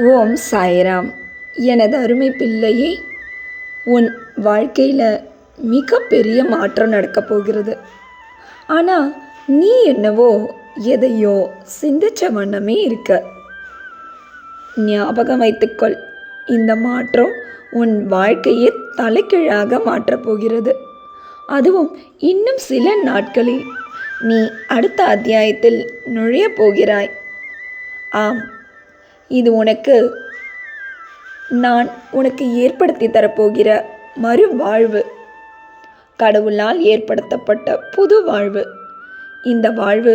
ஓம் சாய்ராம். எனது அருமை பிள்ளையே, உன் வாழ்க்கையில் மிகப்பெரிய மாற்றம் நடக்கப் போகிறது. ஆனால் நீ என்னவோ எதையோ சிந்திச்ச வண்ணமே இருக்க. ஞாபகம் வைத்துக்கொள், இந்த மாற்றம் உன் வாழ்க்கையை தலைகீழாக மாற்றப் போகிறது. அதுவும் இன்னும் சில நாட்களில் நீ அடுத்த அத்தியாயத்தில் நுழையப் போகிறாய். ஆம், இது நான் உனக்கு ஏற்படுத்தி தரப்போகிற மறுவாழ்வு, கடவுளால் ஏற்படுத்தப்பட்ட புது வாழ்வு. இந்த வாழ்வு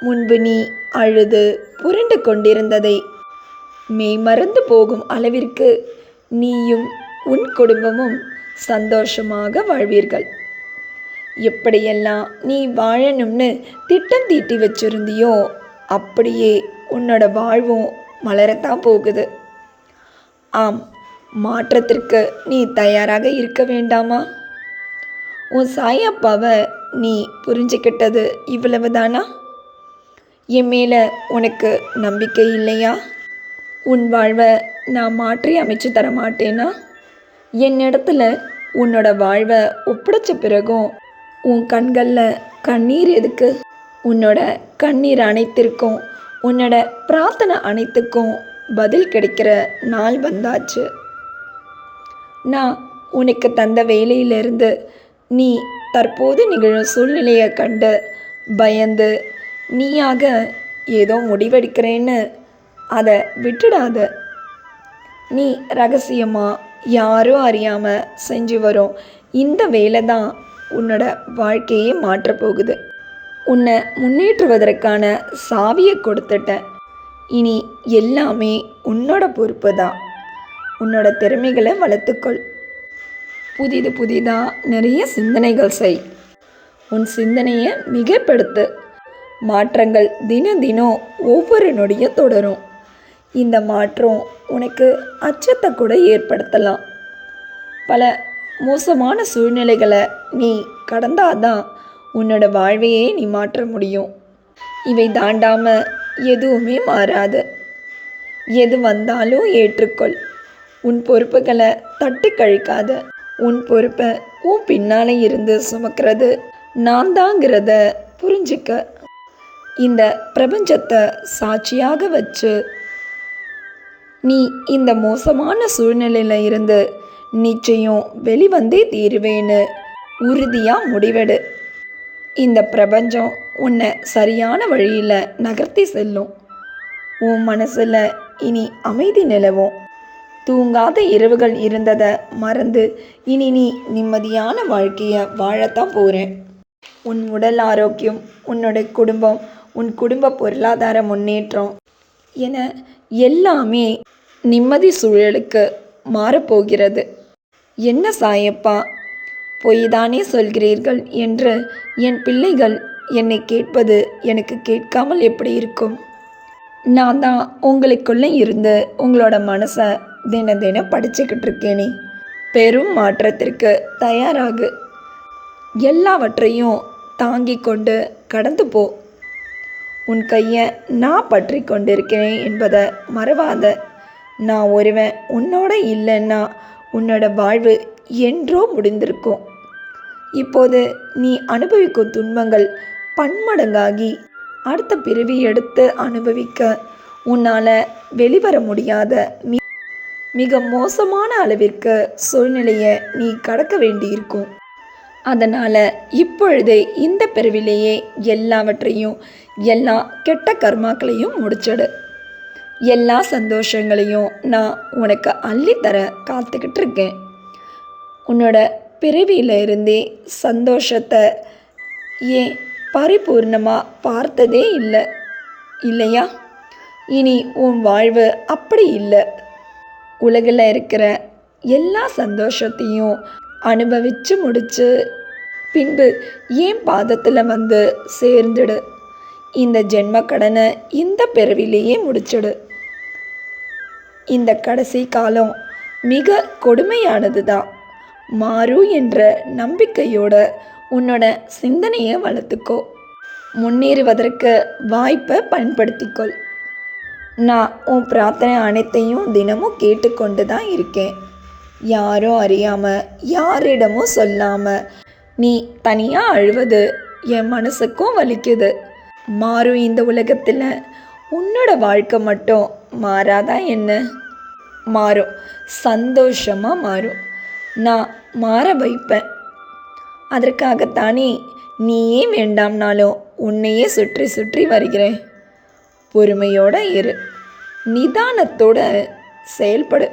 முன்பு நீ அழுது புரண்டு கொண்டிருந்ததை மெய்மறந்து போகும் அளவிற்கு நீயும் உன் குடும்பமும் சந்தோஷமாக வாழ்வீர்கள். எப்படியெல்லாம் நீ வாழணும்னு திட்டம் தீட்டி வச்சிருந்தியோ அப்படியே உன்னோட வாழ்வும் மலரத்தான் போகுது. ஆம், மாற்றத்திற்கு நீ தயாராக இருக்க வேண்டாமா? உன் சாயப்பாவை நீ புரிஞ்சுக்கிட்டது இவ்வளவுதானா? என் மேலே உனக்கு நம்பிக்கை இல்லையா? உன் வாழ்வை நான் மாற்றி அமைச்சு தர மாட்டேனா? என்னிடத்துல உன்னோட வாழ்வை ஒப்படைச்ச பிறகும் உன் கண்களில் கண்ணீர் எதுக்கு? உன்னோட கண்ணீர் அனைத்திற்கும், உன்னோட பிரார்த்தனை அனைத்துக்கும் பதில் கிடைக்கிற நாள் வந்தாச்சு. நான் உனக்கு தந்த வேலையிலிருந்து நீ தற்போது நிகழும் சூழ்நிலையை கண்டு பயந்து நீயாக ஏதோ முடிவெடுக்கிறேன்னு அதை விட்டுடாத. நீ ரகசியமாக யாரும் அறியாமல் செஞ்சு வரும் இந்த வேலை தான் உன்னோட வாழ்க்கையே மாற்றப்போகுது. உன்னை முன்னேற்றுவதற்கான சாவியை கொடுத்துட்டேன். இனி எல்லாமே உன்னோட பொறுப்பு தான். உன்னோட திறமைகளை வளர்த்துக்கொள். புதிதாக நிறைய சிந்தனைகள் செய். உன் சிந்தனையை மிகப்படுத்து. மாற்றங்கள் தினம் ஒவ்வொரு நொடியும் தொடரும். இந்த மாற்றம் உனக்கு அச்சத்தை கூட ஏற்படுத்தலாம். பல மோசமான சூழ்நிலைகளை நீ கடந்தாதான் உன்னோட வாழ்வையே நீ மாற்ற முடியும். இவை தாண்டாமல் எதுவுமே மாறாது. எது வந்தாலும் ஏற்றுக்கொள். உன் பொறுப்புகளை தட்டி கழிக்காத. உன் பொறுப்பை உன் பின்னாலே இருந்து சுமக்கிறது நான் தாங்கிறத புரிஞ்சிக்க. இந்த பிரபஞ்சத்தை சாட்சியாக வச்சு நீ இந்த மோசமான சூழ்நிலையில் இருந்து நிச்சயம் வெளிவந்தே தீருவேன்னு உறுதியாக முடிவெடு. இந்த பிரபஞ்சம் உன்னை சரியான வழியில் நகர்த்தி செல்லும். உன் மனசில் இனி அமைதி நிலவும். தூங்காத இரவுகள் இருந்ததை மறந்து இனி நீ நிம்மதியான வாழ்க்கையை வாழத்தான் போகிறேன். உன் உடல் ஆரோக்கியம், உன்னோட குடும்பம், உன் குடும்ப பொருளாதார முன்னேற்றம் என எல்லாமே நிம்மதி சூழலுக்கு மாறப்போகிறது. என்ன சாயப்பா, பொய்தானே சொல்கிறீர்கள் என்று என் பிள்ளைகள் என்னை கேட்பது எனக்கு கேட்காமல் எப்படி இருக்கும்? நான் தான் உங்களுக்குள்ளே இருந்து உங்களோட மனசை தினம் படிச்சுக்கிட்டு இருக்கேனே. பெரும் மாற்றத்திற்கு தயாராகு. எல்லாவற்றையும் தாங்கி கொண்டு கடந்து போ. உன் கையை நான் பற்றி கொண்டிருக்கிறேன் என்பதை மறவாத. நான் ஒருவன் உன்னோட இல்லைன்னா உன்னோட வாழ்வு என்றோ முடிந்திருக்கும். இப்போது நீ அனுபவிக்கும் துன்பங்கள் பன்மடங்காகி அடுத்த பிறவி எடுத்து அனுபவிக்க உன்னால் வெளிவர முடியாத மிக மோசமான அளவிற்கு சூழ்நிலையை நீ கடக்க வேண்டியிருக்கும். அதனால் இப்பொழுதே இந்த பிறவிலேயே எல்லாவற்றையும், எல்லா கெட்ட கர்மாக்களையும் முடிச்சிடு. எல்லா சந்தோஷங்களையும் நான் உனக்கு அள்ளித்தர காத்துக்கிட்டு இருக்கேன். உன்னோட பிறவியில் இருந்தே சந்தோஷத்தை ஏன் பரிபூர்ணமாக பார்த்ததே இல்லையா? இனி உன் வாழ்வு அப்படி இல்லை. உலகில் இருக்கிற எல்லா சந்தோஷத்தையும் அனுபவித்து முடித்து பின்பு ஏன் பாதத்தில் வந்து சேர்ந்துடு. இந்த ஜென்ம கடனை இந்த பிறவிலேயே முடிச்சிடு. இந்த கடைசி காலம் மிக கொடுமையானது தான். மாறு என்ற நம்பிக்கையோட உன்னோட சிந்தனையை வளர்த்துக்கோ. முன்னேறுவதற்கு வாய்ப்பை பயன்படுத்திக்கொள். நான் உன் பிரார்த்தனை அனைத்தையும் தினமும் கேட்டுக்கொண்டு தான் இருக்கேன். யாரும் அறியாமல் யாரிடமும் சொல்லாமல் நீ தனியாக அழுவது என் மனசுக்கும் வலிக்குது. மாறும் இந்த உலகத்தில் உன்னோட வாழ்க்கை மட்டும் மாறாதா என்ன? மாறும், சந்தோஷமாக மாறும். நான் மாற வைப்பேன். அதற்காகத்தானே நீயே வேண்டாம்னாலும் உன்னையே சுற்றி சுற்றி வருகிறேன். பொறுமையோட இரு, நிதானத்தோட செயல்படு.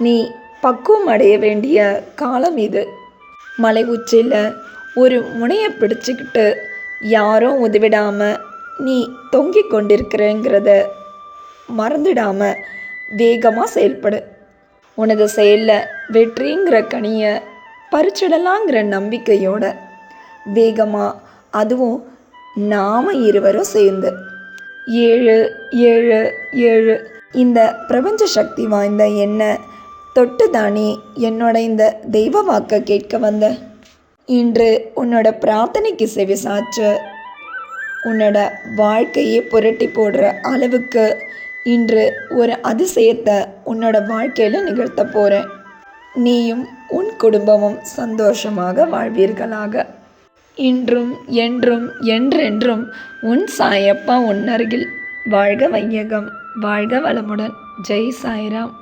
நீ பக்குவம் அடைய வேண்டிய காலம் இது. மலை உச்சியில் ஒரு முனையை பிடிச்சிக்கிட்டு யாரும் உதவிடாமல் நீ தொங்கிக் கொண்டிருக்கிறேங்கிறத மறந்துடாமல் வேகமாக செயல்படு. உனது செயலில் வெற்றிங்கிற கனியை பறிச்சிடலாங்கிற நம்பிக்கையோட வேகமாக, அதுவும் நாம் இருவரும் சேர்ந்து 7 7 7 இந்த பிரபஞ்ச சக்தி வாய்ந்த என்ன தொட்டு தானே என்னோட இந்த தெய்வ வாக்கை கேட்க வந்த. இன்று உன்னோட பிரார்த்தனைக்கு செவி சாய்ச்சு உன்னோட வாழ்க்கையே புரட்டி போடுற அளவுக்கு இன்று ஒரு அதிசயத்தை உன்னோட வாழ்க்கையில் நிகழ்த்த போகிறேன். நீயும் உன் குடும்பமும் சந்தோஷமாக வாழ்வீர்களாக. இன்றும் என்றும் என்றென்றும் உன் சாயப்பா உன் அருகில். வாழ்க வையகம், வாழ்க வளமுடன். ஜெய் சாய்ராம்.